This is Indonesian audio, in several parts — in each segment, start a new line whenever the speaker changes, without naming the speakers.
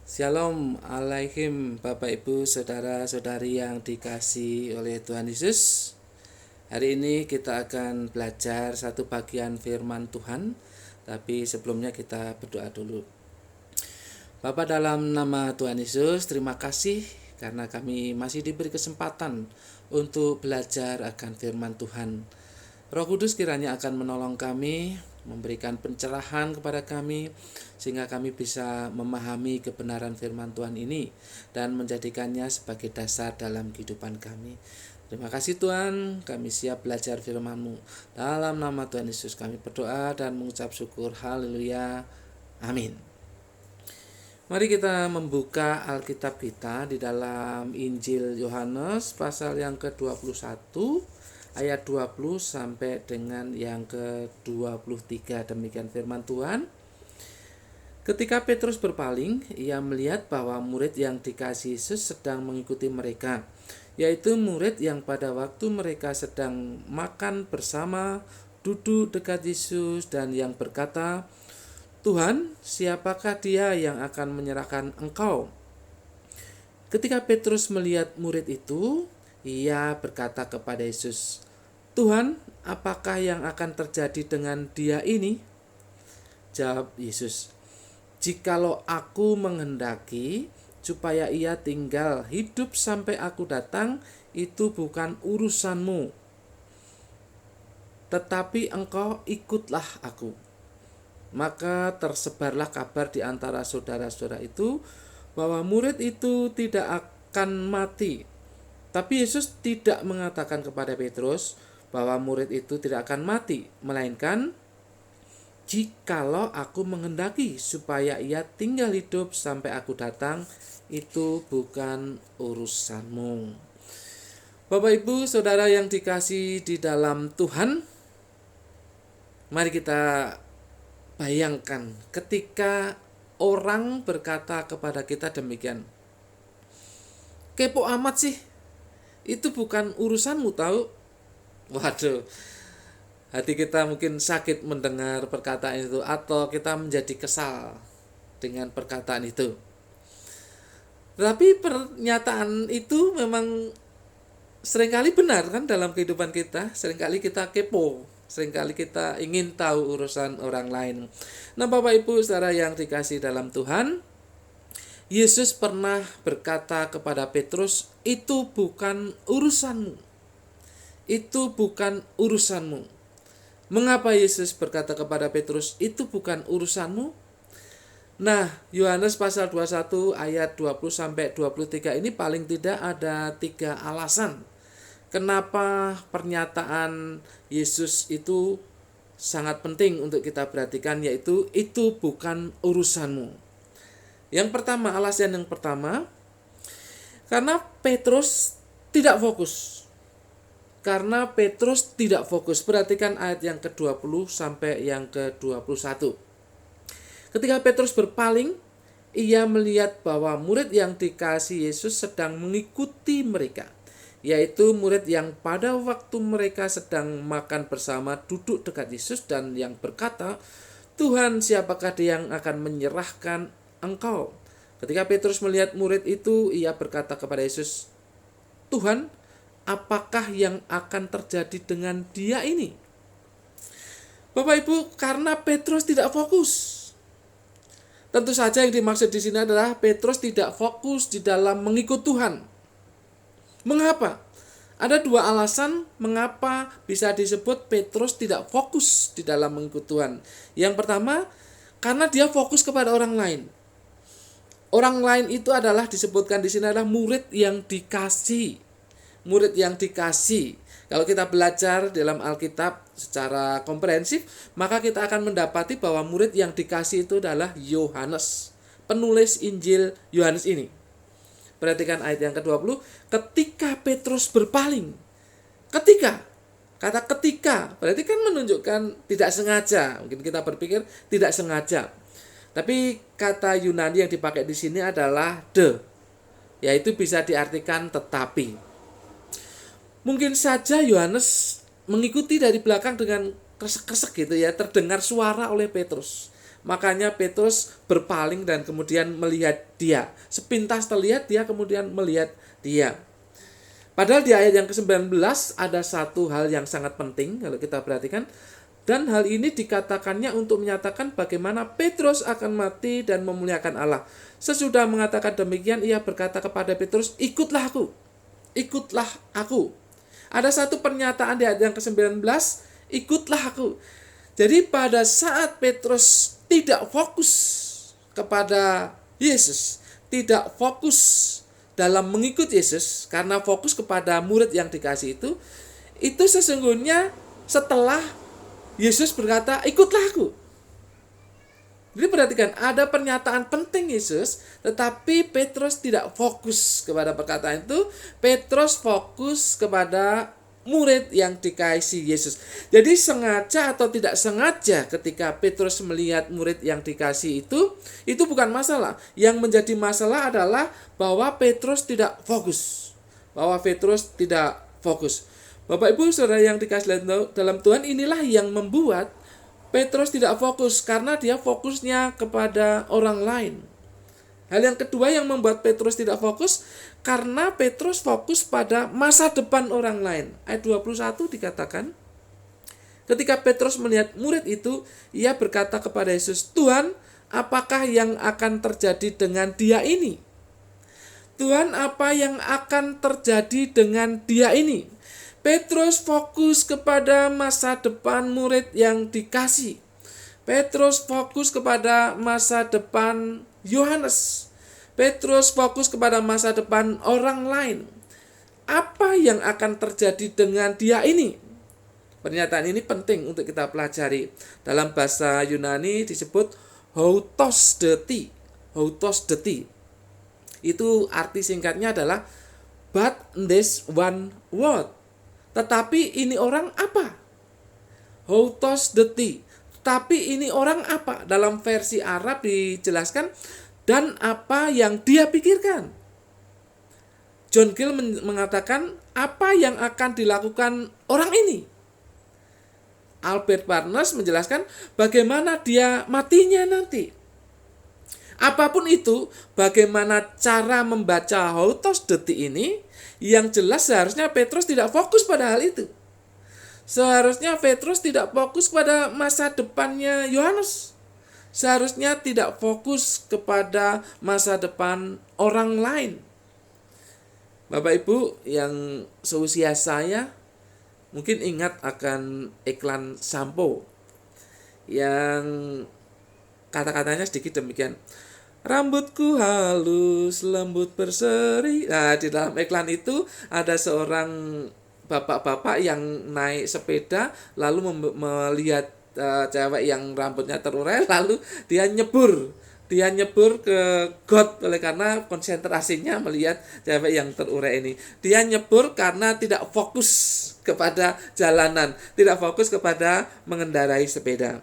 Shalom alaikum Bapak Ibu Saudara-saudari yang dikasihi oleh Tuhan Yesus. Hari ini kita akan belajar satu bagian firman Tuhan. Tapi sebelumnya kita berdoa dulu. Bapa, dalam nama Tuhan Yesus, terima kasih karena kami masih diberi kesempatan untuk belajar akan firman Tuhan. Roh Kudus kiranya akan menolong kami, memberikan pencerahan kepada kami, sehingga kami bisa memahami kebenaran firman Tuhan ini dan menjadikannya sebagai dasar dalam kehidupan kami. Terima kasih Tuhan, kami siap belajar firman-Mu. Dalam nama Tuhan Yesus kami berdoa dan mengucap syukur. Haleluya. Amin. Mari kita membuka Alkitab kita di dalam Injil Yohanes pasal yang ke-21 ayat 20 sampai dengan yang ke-23. Demikian firman Tuhan. Ketika Petrus berpaling, ia melihat bahwa murid yang dikasihi Yesus sedang mengikuti mereka, yaitu murid yang pada waktu mereka sedang makan bersama duduk dekat Yesus dan yang berkata, "Tuhan, siapakah dia yang akan menyerahkan Engkau?" Ketika Petrus melihat murid itu, ia berkata kepada Yesus, "Tuhan, apakah yang akan terjadi dengan dia ini?" Jawab Yesus, "Jikalau aku menghendaki supaya ia tinggal hidup sampai aku datang, itu bukan urusanmu. Tetapi engkau ikutlah aku." Maka tersebarlah kabar di antara saudara-saudara itu bahwa murid itu tidak akan mati. Tapi Yesus tidak mengatakan kepada Petrus bahwa murid itu tidak akan mati, melainkan, "Jikalau aku menghendaki supaya ia tinggal hidup sampai aku datang, itu bukan urusanmu." Bapak Ibu Saudara yang dikasihi di dalam Tuhan, mari kita bayangkan ketika orang berkata kepada kita demikian, "Kepo amat sih, itu bukan urusanmu tahu." Waduh, hati kita mungkin sakit mendengar perkataan itu, atau kita menjadi kesal dengan perkataan itu. Tapi pernyataan itu memang seringkali benar kan dalam kehidupan kita. Seringkali kita kepo, seringkali kita ingin tahu urusan orang lain. Nah, Bapak Ibu Saudara yang dikasihi dalam Tuhan, Yesus pernah berkata kepada Petrus, "Itu bukan urusanmu. Itu bukan urusanmu." Mengapa Yesus berkata kepada Petrus, "Itu bukan urusanmu"? Nah, Yohanes pasal 21 ayat 20 sampai 23 ini paling tidak ada 3 alasan kenapa pernyataan Yesus itu sangat penting untuk kita perhatikan, yaitu itu bukan urusanmu. Yang pertama, alasan yang pertama, karena Petrus tidak fokus. Karena Petrus tidak fokus. Perhatikan ayat yang ke-20 sampai yang ke-21. Ketika Petrus berpaling, ia melihat bahwa murid yang dikasihi Yesus sedang mengikuti mereka, yaitu murid yang pada waktu mereka sedang makan bersama duduk dekat Yesus dan yang berkata, "Tuhan, siapakah dia yang akan menyerahkan Engkau?" Ketika Petrus melihat murid itu, ia berkata kepada Yesus, "Tuhan, apakah yang akan terjadi dengan dia ini?" Bapak Ibu, karena Petrus tidak fokus. Tentu saja yang dimaksud di sini adalah Petrus tidak fokus di dalam mengikut Tuhan. Mengapa? Ada 2 alasan mengapa bisa disebut Petrus tidak fokus di dalam mengikut Tuhan. Yang pertama, karena dia fokus kepada orang lain. Orang lain itu adalah disebutkan di sini adalah murid yang dikasih. Murid yang dikasih. Kalau kita belajar dalam Alkitab secara komprehensif, maka kita akan mendapati bahwa murid yang dikasih itu adalah Yohanes, penulis Injil Yohanes ini. Perhatikan ayat yang ke-20, ketika Petrus berpaling. Kata ketika, berarti kan menunjukkan tidak sengaja. Mungkin kita berpikir tidak sengaja. Tapi kata Yunani yang dipakai di sini adalah yaitu bisa diartikan tetapi. Mungkin saja Yohanes mengikuti dari belakang dengan kresek-kresek gitu ya, terdengar suara oleh Petrus. Makanya Petrus berpaling dan kemudian melihat dia. Sepintas terlihat dia kemudian melihat dia. Padahal di ayat yang ke-19 ada satu hal yang sangat penting kalau kita perhatikan. Dan hal ini dikatakannya untuk menyatakan bagaimana Petrus akan mati dan memuliakan Allah. Sesudah mengatakan demikian, ia berkata kepada Petrus, ikutlah aku. Ikutlah aku. Ada satu pernyataan di ayat yang ke-19, ikutlah aku. Jadi pada saat Petrus tidak fokus kepada Yesus, tidak fokus dalam mengikut Yesus, karena fokus kepada murid yang dikasih itu sesungguhnya setelah Yesus berkata, ikutlah aku. Jadi perhatikan, ada pernyataan penting Yesus, tetapi Petrus tidak fokus kepada perkataan itu. Petrus fokus kepada murid yang dikasihi Yesus. Jadi sengaja atau tidak sengaja ketika Petrus melihat murid yang dikasihi itu bukan masalah. Yang menjadi masalah adalah bahwa Petrus tidak fokus. Bapak Ibu Saudara yang dikasihi dalam Tuhan, inilah yang membuat Petrus tidak fokus karena dia fokusnya kepada orang lain. Hal yang kedua yang membuat Petrus tidak fokus karena Petrus fokus pada masa depan orang lain. Ayat 21 dikatakan, ketika Petrus melihat murid itu, ia berkata kepada Yesus, Tuhan, apakah yang akan terjadi dengan dia ini? Tuhan, apa yang akan terjadi dengan dia ini? Petrus fokus kepada masa depan murid yang dikasih. Petrus fokus kepada masa depan Yohanes. Petrus fokus kepada masa depan orang lain. Apa yang akan terjadi dengan dia ini? Pernyataan ini penting untuk kita pelajari. Dalam bahasa Yunani disebut houtos deti. Houtos deti. Itu arti singkatnya adalah but this one word. Tetapi ini orang apa? Houtos deti. Tapi ini orang apa? Dalam versi Arab dijelaskan, dan apa yang dia pikirkan. John Gill mengatakan, apa yang akan dilakukan orang ini? Albert Barnes menjelaskan, bagaimana dia matinya nanti. Apapun itu, bagaimana cara membaca houtos deti ini, yang jelas seharusnya Petrus tidak fokus pada hal itu. Seharusnya Petrus tidak fokus pada masa depannya Yohanes. Seharusnya tidak fokus kepada masa depan orang lain. Bapak Ibu yang seusia saya mungkin ingat akan iklan sampo yang kata-katanya sedikit demikian. Rambutku halus, lembut berseri. Nah, di dalam iklan itu ada seorang bapak-bapak yang naik sepeda lalu melihat cewek yang rambutnya terurai, lalu dia nyebur ke got oleh karena konsentrasinya melihat cewek yang terurai ini. Dia nyebur karena tidak fokus kepada jalanan, tidak fokus kepada mengendarai sepeda.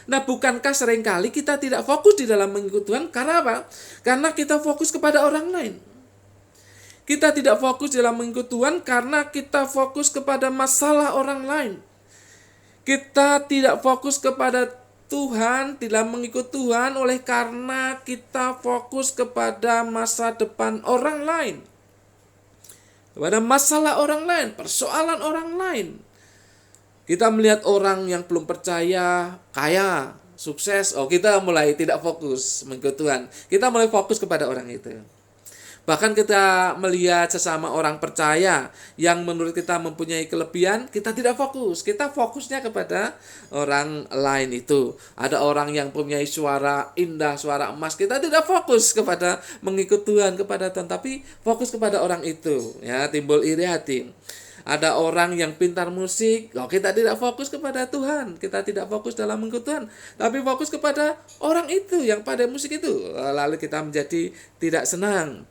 Nah, bukankah seringkali kita tidak fokus di dalam mengikut Tuhan? Karena apa? Karena kita fokus kepada orang lain. Kita tidak fokus dalam mengikut Tuhan karena kita fokus kepada masalah orang lain. Kita tidak fokus kepada Tuhan, tidak mengikut Tuhan oleh karena kita fokus kepada masa depan orang lain. Kepada masalah orang lain, persoalan orang lain. Kita melihat orang yang belum percaya, kaya, sukses, kita mulai tidak fokus mengikut Tuhan. Kita mulai fokus kepada orang itu. Bahkan kita melihat sesama orang percaya yang menurut kita mempunyai kelebihan, kita tidak fokus. Kita fokusnya kepada orang lain itu. Ada orang yang mempunyai suara indah, suara emas, kita tidak fokus kepada mengikut Tuhan, kepada Tuhan, tapi fokus kepada orang itu. Ya, timbul iri hati. Ada orang yang pintar musik, kita tidak fokus kepada Tuhan, kita tidak fokus dalam mengikut Tuhan, tapi fokus kepada orang itu yang pada musik itu. Lalu kita menjadi tidak senang.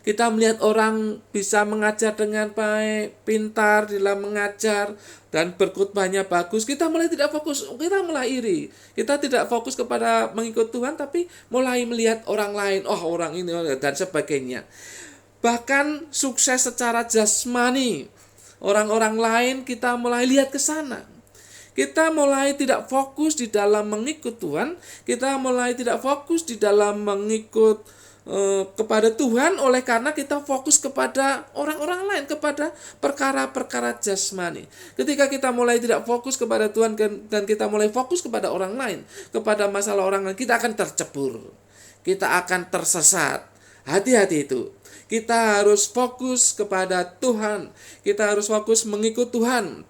Kita melihat orang bisa mengajar dengan baik, pintar dalam mengajar, dan berkhotbahnya bagus, kita mulai tidak fokus, kita mulai iri. Kita tidak fokus kepada mengikut Tuhan, tapi mulai melihat orang lain, orang ini, dan sebagainya. Bahkan sukses secara jasmani, orang-orang lain kita mulai lihat ke sana. Kita mulai tidak fokus di dalam mengikut Tuhan, kita mulai tidak fokus di dalam mengikut kepada Tuhan oleh karena kita fokus kepada orang-orang lain, kepada perkara-perkara jasmani. Ketika kita mulai tidak fokus kepada Tuhan dan kita mulai fokus kepada orang lain, kepada masalah orang lain, kita akan tercebur. Kita akan tersesat. Hati-hati itu. Kita harus fokus kepada Tuhan. Kita harus fokus mengikut Tuhan.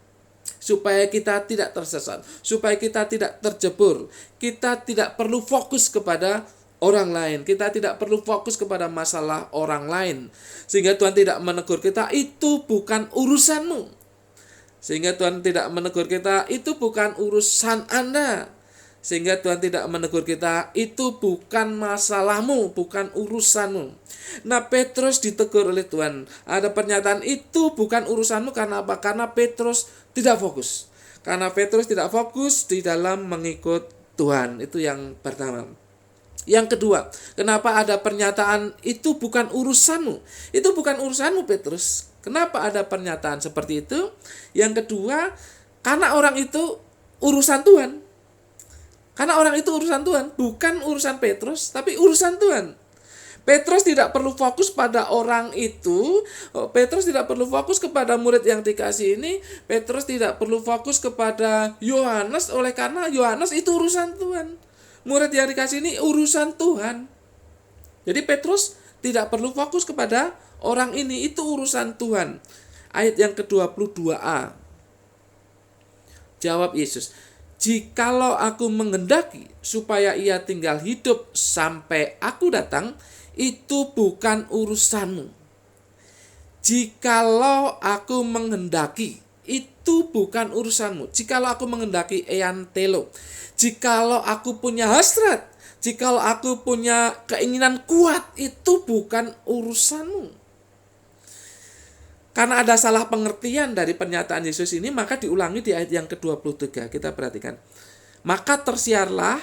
Supaya kita tidak tersesat. Supaya kita tidak terjebur. Kita tidak perlu fokus kepada orang lain. Kita tidak perlu fokus kepada masalah orang lain. Sehingga Tuhan tidak menegur kita, itu bukan urusanmu. Sehingga Tuhan tidak menegur kita, itu bukan urusan Anda. Sehingga Tuhan tidak menegur kita, itu bukan masalahmu, bukan urusanmu. Nah, Petrus ditegur oleh Tuhan. Ada pernyataan, itu bukan urusanmu. Karena apa? Karena Petrus tidak fokus. Karena Petrus tidak fokus di dalam mengikut Tuhan. Itu yang pertama. Yang kedua, kenapa ada pernyataan itu bukan urusanmu? Itu bukan urusanmu, Petrus. Kenapa ada pernyataan seperti itu? Yang kedua, karena orang itu urusan Tuhan. Karena orang itu urusan Tuhan, bukan urusan Petrus, tapi urusan Tuhan. Petrus tidak perlu fokus pada orang itu. Petrus tidak perlu fokus kepada murid yang dikasih ini. Petrus tidak perlu fokus kepada Yohanes, oleh karena Yohanes itu urusan Tuhan. Murid yang dikasih ini urusan Tuhan. Jadi Petrus tidak perlu fokus kepada orang ini, itu urusan Tuhan. Ayat yang ke-22a. Jawab Yesus, "Jikalau aku menghendaki supaya ia tinggal hidup sampai aku datang, itu bukan urusanmu." Jikalau aku menghendaki, itu bukan urusanmu. Jikalau aku menghendaki eantelo, jikalau aku punya hasrat, jikalau aku punya keinginan kuat, itu bukan urusanmu. Karena ada salah pengertian dari pernyataan Yesus ini, maka diulangi di ayat yang ke-23. Kita perhatikan. Maka tersebarlah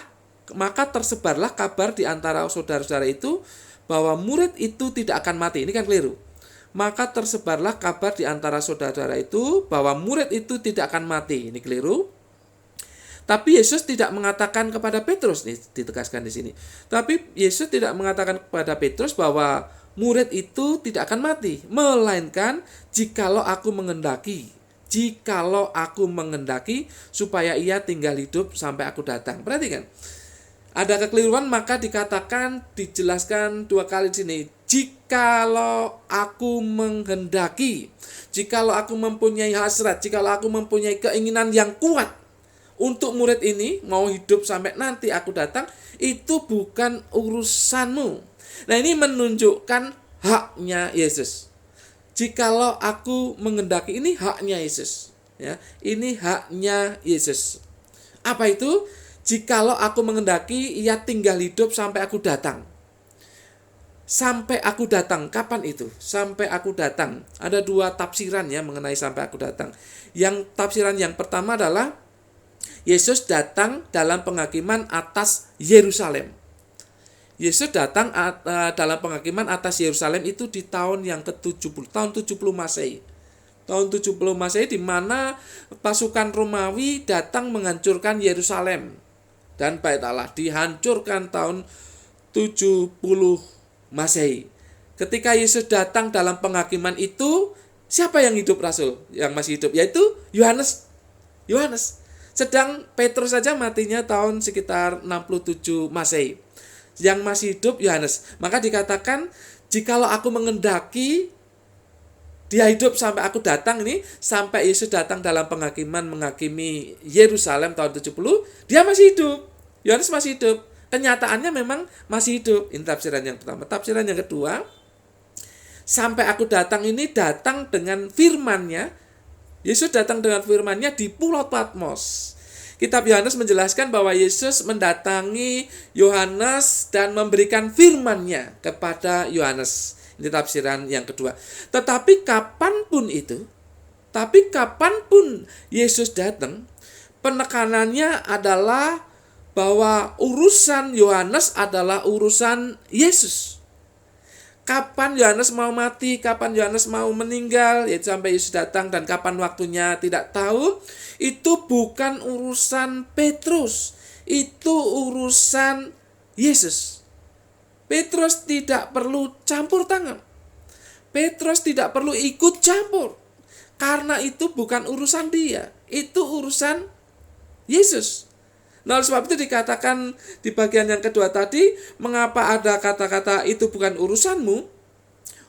kabar di antara saudara-saudara itu bahwa murid itu tidak akan mati. Ini kan keliru. Maka tersebarlah kabar di antara saudara-saudara itu bahwa murid itu tidak akan mati. Ini keliru. Tapi Yesus tidak mengatakan kepada Petrus, nih ditegaskan di sini. Tapi Yesus tidak mengatakan kepada Petrus bahwa murid itu tidak akan mati, melainkan jikalau aku menghendaki supaya ia tinggal hidup sampai aku datang. Perhatikan. Ada kekeliruan, maka dijelaskan dua kali di sini. Jikalau aku menghendaki, jikalau aku mempunyai hasrat, jikalau aku mempunyai keinginan yang kuat untuk murid ini mau hidup sampai nanti aku datang, itu bukan urusanmu. Nah, ini menunjukkan haknya Yesus. Jikalau aku menghendaki, ini haknya Yesus. Ya, ini haknya Yesus. Apa itu? Jikalau aku menghendaki, ia tinggal hidup sampai aku datang. Sampai aku datang, kapan itu? Sampai aku datang. Ada dua tafsiran ya mengenai sampai aku datang. Yang tafsiran yang pertama adalah Yesus datang dalam penghakiman atas Yerusalem. Yesus datang dalam penghakiman atas Yerusalem itu di tahun yang ke-70, tahun 70 Masehi. Tahun 70 Masehi di mana pasukan Romawi datang menghancurkan Yerusalem. Dan Bait Allah dihancurkan tahun 70 Masehi. Ketika Yesus datang dalam penghakiman itu, siapa yang hidup Rasul? Yang masih hidup, yaitu Yohanes. Sedang Petrus saja matinya tahun sekitar 67 Masehi. Yang masih hidup Yohanes. Maka dikatakan, jikalau aku menghendaki dia hidup sampai aku datang, ini sampai Yesus datang dalam penghakiman menghakimi Yerusalem tahun 70, dia masih hidup. Yohanes masih hidup. Kenyataannya memang masih hidup. Ini tafsiran yang pertama. Tafsiran yang kedua, sampai aku datang ini datang dengan firman-Nya. Yesus datang dengan firman-Nya di Pulau Patmos. Kitab Yohanes menjelaskan bahwa Yesus mendatangi Yohanes dan memberikan firman-Nya kepada Yohanes. Ini tafsiran yang kedua. Tetapi kapanpun Yesus datang, penekanannya adalah bahwa urusan Yohanes adalah urusan Yesus. Kapan Yohanes mau mati, kapan Yohanes mau meninggal, yaitu sampai Yesus datang dan kapan waktunya tidak tahu. Itu bukan urusan Petrus, itu urusan Yesus. Petrus tidak perlu campur tangan. Petrus tidak perlu ikut campur. Karena itu bukan urusan dia, itu urusan Yesus. Nah, oleh sebab itu dikatakan di bagian yang kedua tadi, mengapa ada kata-kata itu bukan urusanmu?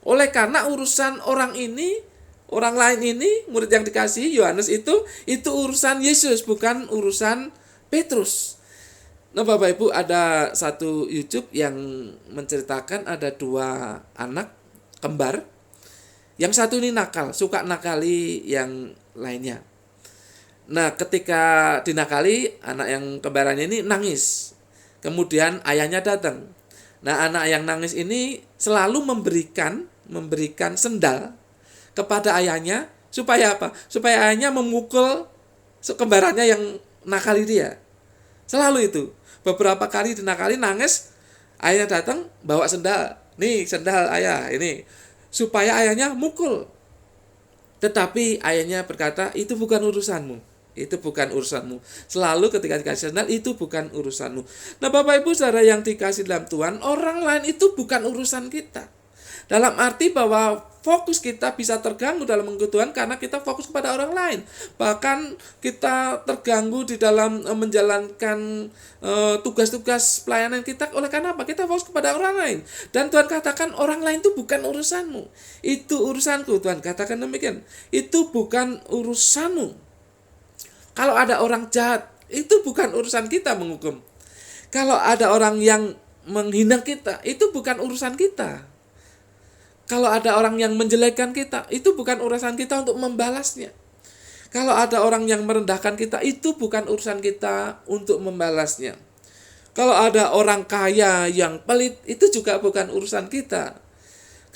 Oleh karena urusan orang ini, orang lain ini, murid yang dikasihi Yohanes itu urusan Yesus, bukan urusan Petrus. Nah, Bapak Ibu, ada satu YouTube yang menceritakan ada dua anak kembar. Yang satu ini nakal, suka nakali yang lainnya. Nah, ketika dinakali, anak yang kembarannya ini nangis. Kemudian ayahnya datang. Nah, anak yang nangis ini selalu memberikan sendal kepada ayahnya. Supaya apa? Supaya ayahnya memukul kembarannya yang nakali dia. Selalu itu. Beberapa kali dinakali, nangis, ayahnya datang, bawa sendal. Nih, sendal ayah, ini. Supaya ayahnya mukul. Tetapi ayahnya berkata, itu bukan urusanmu. Itu bukan urusanmu. Selalu ketika dikasih sendal, itu bukan urusanmu. Nah, Bapak Ibu saudara yang dikasih dalam Tuhan, orang lain itu bukan urusan kita. Dalam arti bahwa fokus kita bisa terganggu dalam mengikuti Tuhan karena kita fokus kepada orang lain. Bahkan kita terganggu di dalam menjalankan tugas-tugas pelayanan kita. Oleh karena apa? Kita fokus kepada orang lain. Dan Tuhan katakan orang lain itu bukan urusanmu. Itu urusanku. Tuhan katakan demikian. Itu bukan urusanmu. Kalau ada orang jahat, itu bukan urusan kita menghukum. Kalau ada orang yang menghina kita, itu bukan urusan kita. Kalau ada orang yang menjelekkan kita, itu bukan urusan kita untuk membalasnya. Kalau ada orang yang merendahkan kita, itu bukan urusan kita untuk membalasnya. Kalau ada orang kaya yang pelit, itu juga bukan urusan kita.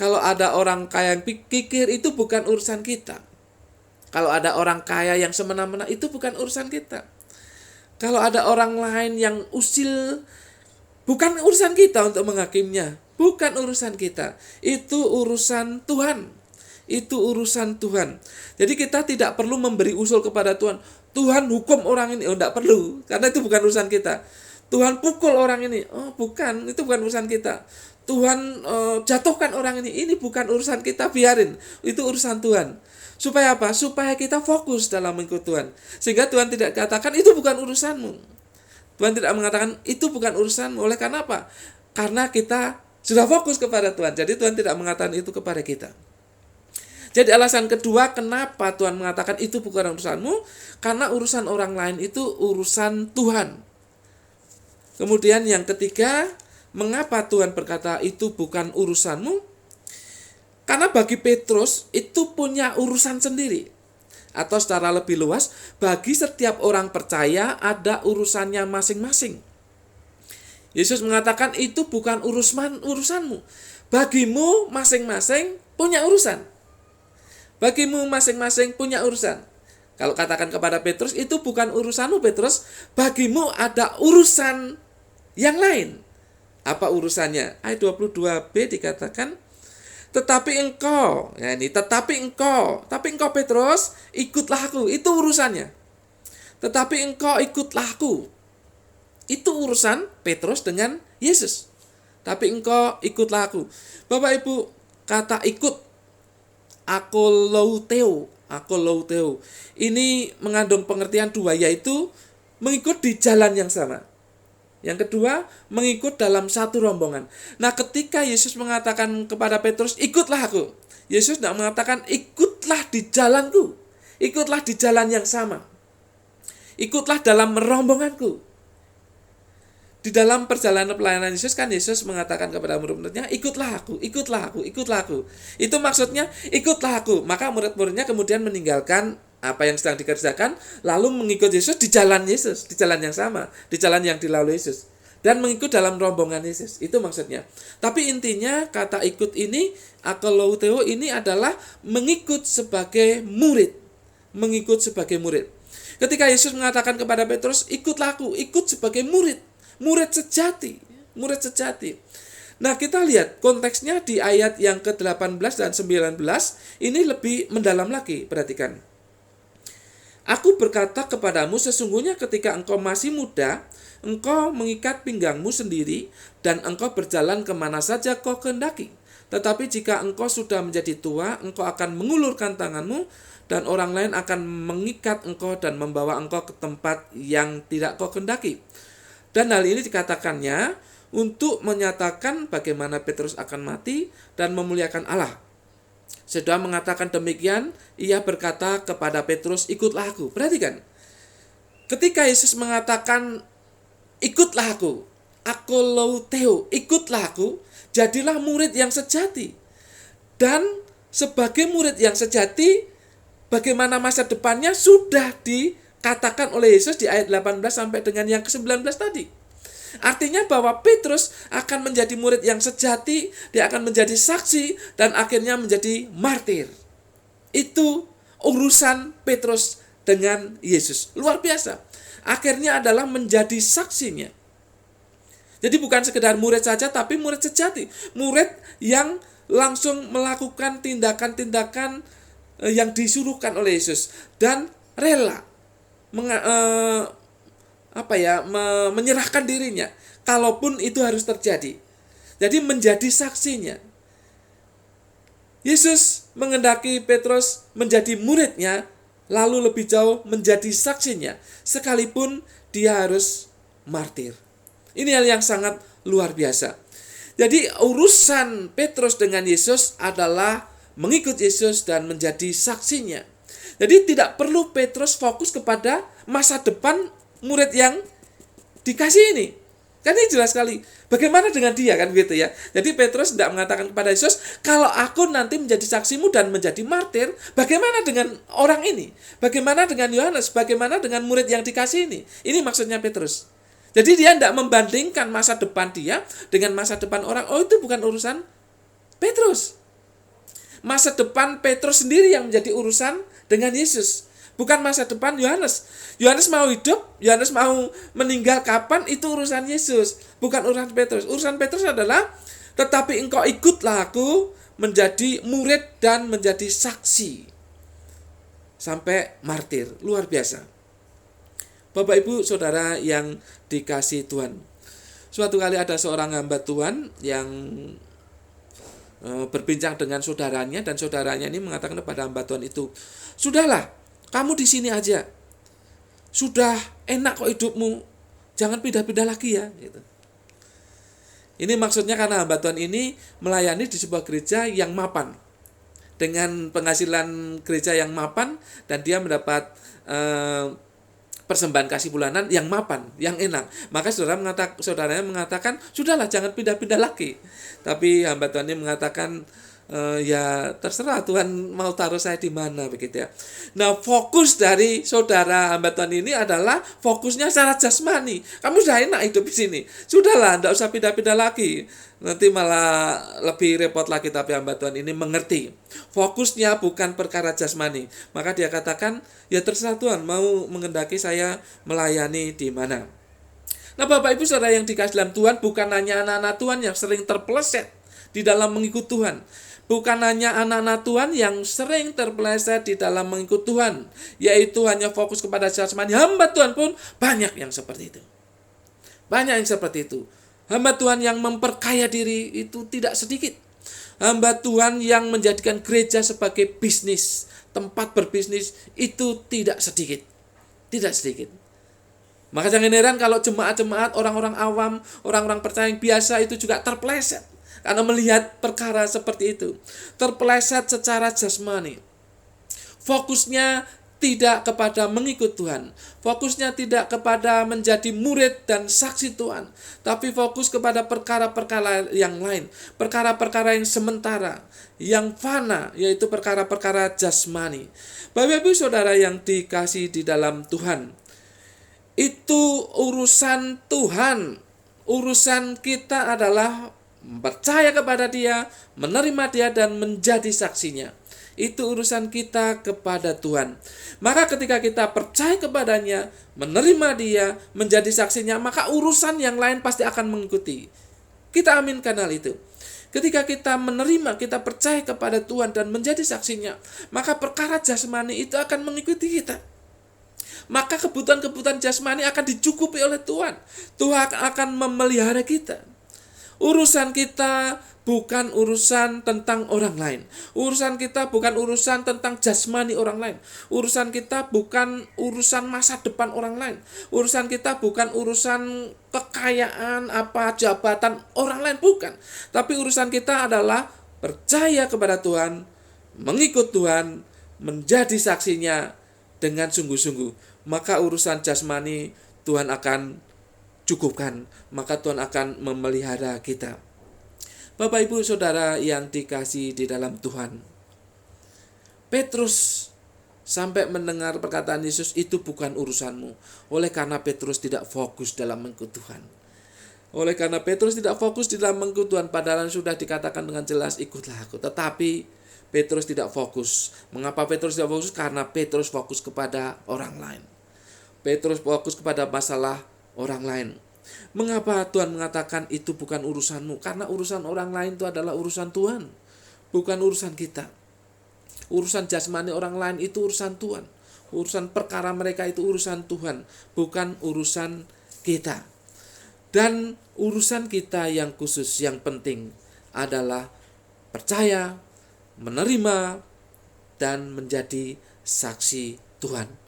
Kalau ada orang kaya yang kikir, itu bukan urusan kita. Kalau ada orang kaya yang semena-mena, itu bukan urusan kita. Kalau ada orang lain yang usil, bukan urusan kita untuk menghakiminya. Bukan urusan kita. Itu urusan Tuhan. Itu urusan Tuhan. Jadi kita tidak perlu memberi usul kepada Tuhan. Tuhan hukum orang ini. Oh, tidak perlu. Karena itu bukan urusan kita. Tuhan pukul orang ini. Oh, bukan. Itu bukan urusan kita. Tuhan jatuhkan orang ini. Ini bukan urusan kita. Biarin. Itu urusan Tuhan. Supaya apa? Supaya kita fokus dalam mengikuti Tuhan. Sehingga Tuhan tidak katakan itu bukan urusanmu. Tuhan tidak mengatakan itu bukan urusanmu. Oleh karena apa? Karena kita sudah fokus kepada Tuhan. Jadi Tuhan tidak mengatakan itu kepada kita. Jadi alasan kedua kenapa Tuhan mengatakan itu bukan urusanmu. Karena urusan orang lain itu urusan Tuhan. Kemudian yang ketiga, mengapa Tuhan berkata itu bukan urusanmu? Karena bagi Petrus itu punya urusan sendiri. Atau secara lebih luas, bagi setiap orang percaya ada urusannya masing-masing. Yesus mengatakan itu bukan urusanmu. Bagimu masing-masing punya urusan. Bagimu masing-masing punya urusan. Kalau katakan kepada Petrus, itu bukan urusanmu Petrus. Bagimu ada urusan yang lain. Apa urusannya? Ayat 22b dikatakan, tetapi engkau Petrus, ikutlah aku. Itu urusannya. Tetapi engkau ikutlah aku. Itu urusan Petrus dengan Yesus. Tapi engkau ikutlah aku. Bapak Ibu, kata ikut, akolouteo. Ini mengandung pengertian dua, yaitu mengikut di jalan yang sama. Yang kedua, mengikut dalam satu rombongan. Nah, ketika Yesus mengatakan kepada Petrus, ikutlah aku. Yesus tidak mengatakan, ikutlah di jalanku. Ikutlah di jalan yang sama. Ikutlah dalam rombonganku. Di dalam perjalanan pelayanan Yesus kan Yesus mengatakan kepada murid-muridnya, ikutlah aku. Itu maksudnya, ikutlah aku. Maka murid-muridnya kemudian meninggalkan apa yang sedang dikerjakan, lalu mengikut Yesus di jalan Yesus, di jalan yang sama, di jalan yang dilalui Yesus, dan mengikut dalam rombongan Yesus. Itu maksudnya. Tapi intinya kata ikut ini, akolouteo ini adalah mengikut sebagai murid. Mengikut sebagai murid. Ketika Yesus mengatakan kepada Petrus, ikutlah aku, ikut sebagai murid. Murid sejati. Nah, kita lihat konteksnya di ayat yang ke-18 dan 19 ini lebih mendalam lagi, perhatikan. Aku berkata kepadamu, sesungguhnya ketika engkau masih muda, engkau mengikat pinggangmu sendiri dan engkau berjalan kemana saja kau kehendaki. Tetapi jika engkau sudah menjadi tua, engkau akan mengulurkan tanganmu dan orang lain akan mengikat engkau dan membawa engkau ke tempat yang tidak kau kehendaki. Dan hal ini dikatakannya untuk menyatakan bagaimana Petrus akan mati dan memuliakan Allah. Setelah mengatakan demikian, ia berkata kepada Petrus, ikutlah aku. Perhatikan, ketika Yesus mengatakan, ikutlah aku, akolotheo, ikutlah aku, jadilah murid yang sejati. Dan sebagai murid yang sejati, bagaimana masa depannya sudah dikatakan oleh Yesus di ayat 18 sampai dengan yang ke-19 tadi. Artinya bahwa Petrus akan menjadi murid yang sejati, dia akan menjadi saksi, dan akhirnya menjadi martir. Itu urusan Petrus dengan Yesus. Luar biasa. Akhirnya adalah menjadi saksinya. Jadi bukan sekedar murid saja, tapi murid sejati. Murid yang langsung melakukan tindakan-tindakan yang disuruhkan oleh Yesus. Dan rela menyerahkan dirinya kalaupun itu harus terjadi. Jadi menjadi saksinya. Yesus menghendaki Petrus menjadi muridnya, lalu lebih jauh menjadi saksinya, sekalipun dia harus martir. Ini hal yang sangat luar biasa. Jadi urusan Petrus dengan Yesus adalah mengikut Yesus dan menjadi saksinya. Jadi tidak perlu Petrus fokus kepada masa depan murid yang dikasih ini. Kan ini jelas sekali. Bagaimana dengan dia, kan gitu ya. Jadi Petrus tidak mengatakan kepada Yesus, kalau aku nanti menjadi saksimu dan menjadi martir, bagaimana dengan orang ini? Bagaimana dengan Yohanes? Bagaimana dengan murid yang dikasih ini? Ini maksudnya Petrus. Jadi dia tidak membandingkan masa depan dia dengan masa depan orang. Oh, itu bukan urusan Petrus. Masa depan Petrus sendiri yang menjadi urusan dengan Yesus. Bukan masa depan Yohanes. Yohanes mau hidup, Yohanes mau meninggal kapan, itu urusan Yesus. Bukan urusan Petrus. Urusan Petrus adalah, tetapi engkau ikutlah aku menjadi murid dan menjadi saksi. Sampai martir. Luar biasa. Bapak Ibu Saudara yang dikasihi Tuhan. Suatu kali ada seorang hamba Tuhan yang berbincang dengan saudaranya, dan saudaranya ini mengatakan kepada hamba Tuhan itu, sudahlah, kamu di sini aja. Sudah enak kok hidupmu. Jangan pindah-pindah lagi ya. Gitu. Ini maksudnya karena hamba Tuhan ini melayani di sebuah gereja yang mapan. Dengan penghasilan gereja yang mapan, dan dia mendapat persembahan kasih bulanan yang mapan, yang enak. Maka saudaranya mengatakan, sudahlah jangan pindah-pindah lagi. Tapi hamba Tuhan ini mengatakan, ya terserah Tuhan mau taruh saya di mana, begitu ya. Nah, fokus dari saudara hamba Tuhan ini adalah fokusnya secara jasmani. Kamu sudah enak hidup di sini, sudahlah, tidak usah pindah-pindah lagi. Nanti malah lebih repot lagi. Tapi hamba Tuhan ini mengerti, fokusnya bukan perkara jasmani. Maka dia katakan, ya terserah Tuhan mau menghendaki saya melayani di mana. Nah, Bapak Ibu Saudara yang dikasihi dalam Tuhan, bukan hanya anak-anak Tuhan yang sering terpeleset di dalam mengikut Tuhan. Bukan hanya anak-anak Tuhan yang sering terpeleset di dalam mengikut Tuhan, yaitu hanya fokus kepada jasmani. Hamba Tuhan pun banyak yang seperti itu. Banyak yang seperti itu. Hamba Tuhan yang memperkaya diri itu tidak sedikit. Hamba Tuhan yang menjadikan gereja sebagai bisnis, tempat berbisnis, itu tidak sedikit. Tidak sedikit. Maka jangan heran kalau jemaat-jemaat, orang-orang awam, orang-orang percaya yang biasa itu juga terpeleset. Karena melihat perkara seperti itu. Terpeleset secara jasmani. Fokusnya tidak kepada mengikut Tuhan. Fokusnya tidak kepada menjadi murid dan saksi Tuhan. Tapi fokus kepada perkara-perkara yang lain. Perkara-perkara yang sementara. Yang fana, yaitu perkara-perkara jasmani. Bapak Ibu Saudara yang dikasihi di dalam Tuhan. Itu urusan Tuhan. Urusan kita adalah percaya kepada Dia, menerima Dia, dan menjadi saksinya. Itu urusan kita kepada Tuhan. Maka ketika kita percaya kepadanya, menerima Dia, menjadi saksinya, maka urusan yang lain pasti akan mengikuti. Kita aminkan hal itu. Ketika kita menerima, kita percaya kepada Tuhan dan menjadi saksinya, maka perkara jasmani itu akan mengikuti kita. Maka kebutuhan-kebutuhan jasmani akan dicukupi oleh Tuhan. Tuhan akan memelihara kita. Urusan kita bukan urusan tentang orang lain. Urusan kita bukan urusan tentang jasmani orang lain. Urusan kita bukan urusan masa depan orang lain. Urusan kita bukan urusan kekayaan, jabatan orang lain, bukan. Tapi urusan kita adalah percaya kepada Tuhan, mengikut Tuhan, menjadi saksinya dengan sungguh-sungguh. Maka urusan jasmani Tuhan akan cukupkan, maka Tuhan akan memelihara kita. Bapak Ibu Saudara yang dikasihi di dalam Tuhan, Petrus sampai mendengar perkataan Yesus, itu bukan urusanmu. Oleh karena Petrus tidak fokus dalam mengikut Tuhan. Oleh karena Petrus tidak fokus di dalam mengikut Tuhan, padahal sudah dikatakan dengan jelas, ikutlah aku. Tetapi Petrus tidak fokus. Mengapa Petrus tidak fokus? Karena Petrus fokus kepada orang lain. Petrus fokus kepada masalah orang lain. Mengapa Tuhan mengatakan itu bukan urusanmu? Karena urusan orang lain itu adalah urusan Tuhan, bukan urusan kita. Urusan jasmani orang lain itu urusan Tuhan. Urusan perkara mereka itu urusan Tuhan, bukan urusan kita. Dan urusan kita yang khusus, yang penting adalah percaya, menerima, dan menjadi saksi Tuhan.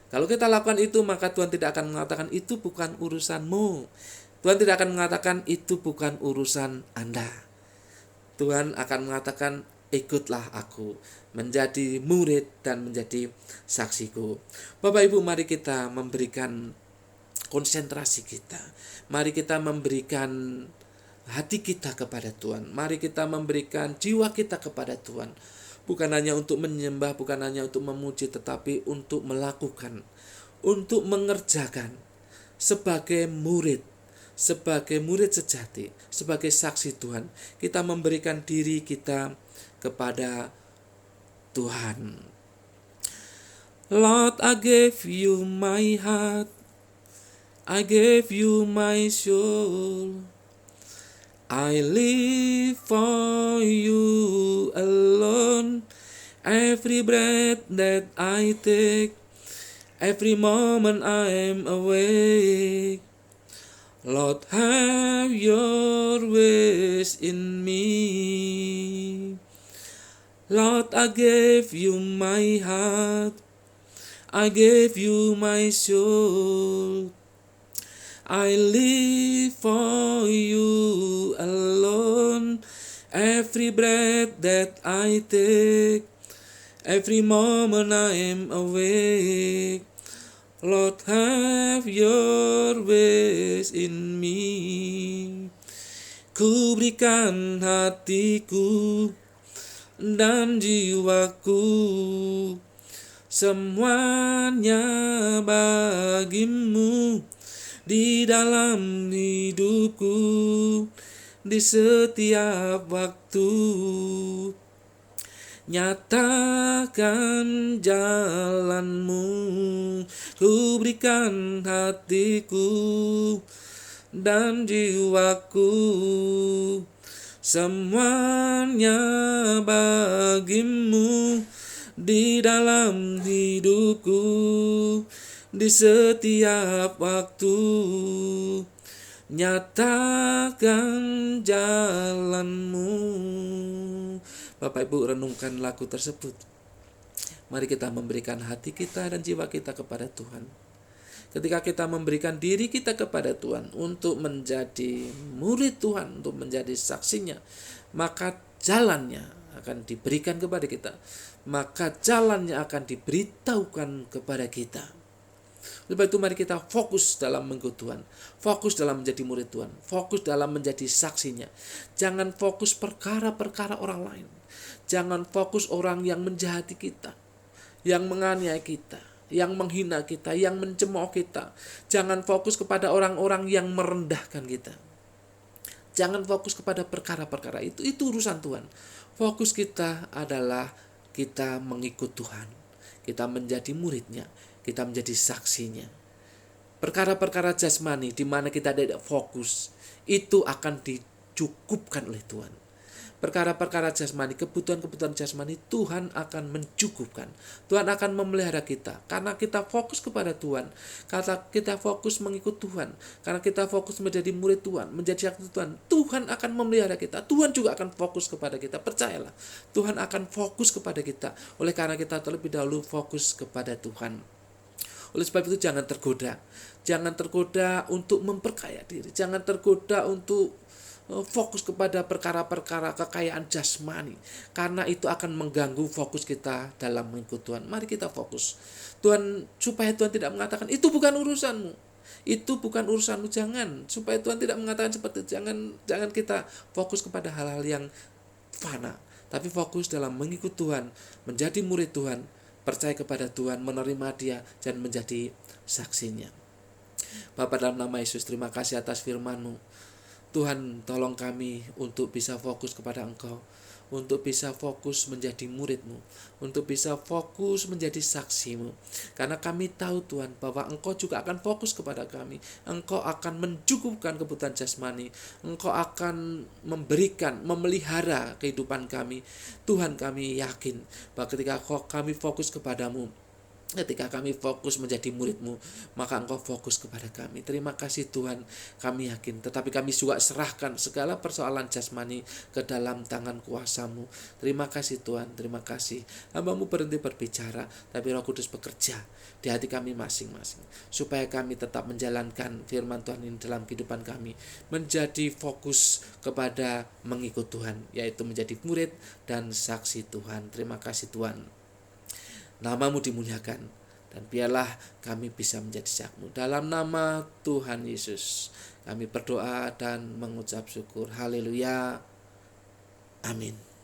Kalau kita lakukan itu, maka Tuhan tidak akan mengatakan itu bukan urusanmu. Tuhan tidak akan mengatakan itu bukan urusan Anda. Tuhan akan mengatakan, ikutlah aku, menjadi murid dan menjadi saksiku. Bapak Ibu, mari kita memberikan konsentrasi kita. Mari kita memberikan hati kita kepada Tuhan. Mari kita memberikan jiwa kita kepada Tuhan. Bukan hanya untuk menyembah, bukan hanya untuk memuji, tetapi untuk melakukan, untuk mengerjakan sebagai murid sejati, sebagai saksi Tuhan. Kita memberikan diri kita kepada Tuhan. Lord, I gave you my heart, I gave you my soul. I live for you alone. Every breath that I take, every moment I am awake. Lord, have your ways in me. Lord, I gave you my heart, I gave you my soul. I live for you alone. Every breath that I take, every moment I am awake. Lord, have your ways in me. Ku berikan hatiku dan jiwaku, semuanya bagimu. Di dalam hidupku, di setiap waktu, nyatakan jalanmu. Ku berikan hatiku dan jiwaku, semuanya bagimu. Di dalam hidupku, di setiap waktu, nyatakan jalanmu. Bapak Ibu, renungkan lagu tersebut. Mari kita memberikan hati kita dan jiwa kita kepada Tuhan. Ketika kita memberikan diri kita kepada Tuhan untuk menjadi murid Tuhan, untuk menjadi saksinya, maka jalannya akan diberikan kepada kita. Maka jalannya akan diberitahukan kepada kita. Sebab itu mari kita fokus dalam mengikut Tuhan, fokus dalam menjadi murid Tuhan, fokus dalam menjadi saksinya. Jangan fokus perkara-perkara orang lain. Jangan fokus orang yang menjahati kita, yang menganiaya kita, yang menghina kita, yang mencemooh kita. Jangan fokus kepada orang-orang yang merendahkan kita. Jangan fokus kepada perkara-perkara itu urusan Tuhan. Fokus kita adalah kita mengikut Tuhan, kita menjadi muridnya, kita menjadi saksinya. Perkara-perkara jasmani di mana kita tidak fokus, itu akan dicukupkan oleh Tuhan. Perkara-perkara jasmani, kebutuhan-kebutuhan jasmani Tuhan akan mencukupkan. Tuhan akan memelihara kita karena kita fokus kepada Tuhan. Karena kita fokus mengikut Tuhan. Karena kita fokus menjadi murid Tuhan, menjadi saksi Tuhan. Tuhan akan memelihara kita. Tuhan juga akan fokus kepada kita. Percayalah, Tuhan akan fokus kepada kita. Oleh karena kita terlebih dahulu fokus kepada Tuhan. Oleh sebab itu jangan tergoda. Jangan tergoda untuk memperkaya diri. Jangan tergoda untuk fokus kepada perkara-perkara kekayaan jasmani, karena itu akan mengganggu fokus kita dalam mengikut Tuhan. Mari kita fokus Tuhan, supaya Tuhan tidak mengatakan itu bukan urusanmu, itu bukan urusanmu. Jangan, supaya Tuhan tidak mengatakan seperti itu. Jangan kita fokus kepada hal-hal yang fana, tapi fokus dalam mengikut Tuhan, menjadi murid Tuhan, percaya kepada Tuhan, menerima Dia, dan menjadi saksinya. Bapa, dalam nama Yesus, terima kasih atas firman-Mu. Tuhan, tolong kami untuk bisa fokus kepada Engkau, untuk bisa fokus menjadi murid-Mu, untuk bisa fokus menjadi saksi-Mu. Karena kami tahu Tuhan bahwa Engkau juga akan fokus kepada kami. Engkau akan mencukupkan kebutuhan jasmani. Engkau akan memberikan, memelihara kehidupan kami. Tuhan, kami yakin bahwa ketika kami fokus kepadamu, ketika kami fokus menjadi murid-Mu, maka Engkau fokus kepada kami. Terima kasih Tuhan, kami yakin. Tetapi kami juga serahkan segala persoalan jasmani ke dalam tangan kuasa-Mu. Terima kasih Tuhan, terima kasih. Hamba-Mu berhenti berbicara, tapi Roh Kudus bekerja di hati kami masing-masing, supaya kami tetap menjalankan firman Tuhan ini dalam kehidupan kami, menjadi fokus kepada mengikut Tuhan, yaitu menjadi murid dan saksi Tuhan. Terima kasih Tuhan. Nama-Mu dimuliakan, dan biarlah kami bisa menjadi saksi-Mu. Dalam nama Tuhan Yesus kami berdoa dan mengucap syukur. Haleluya. Amin.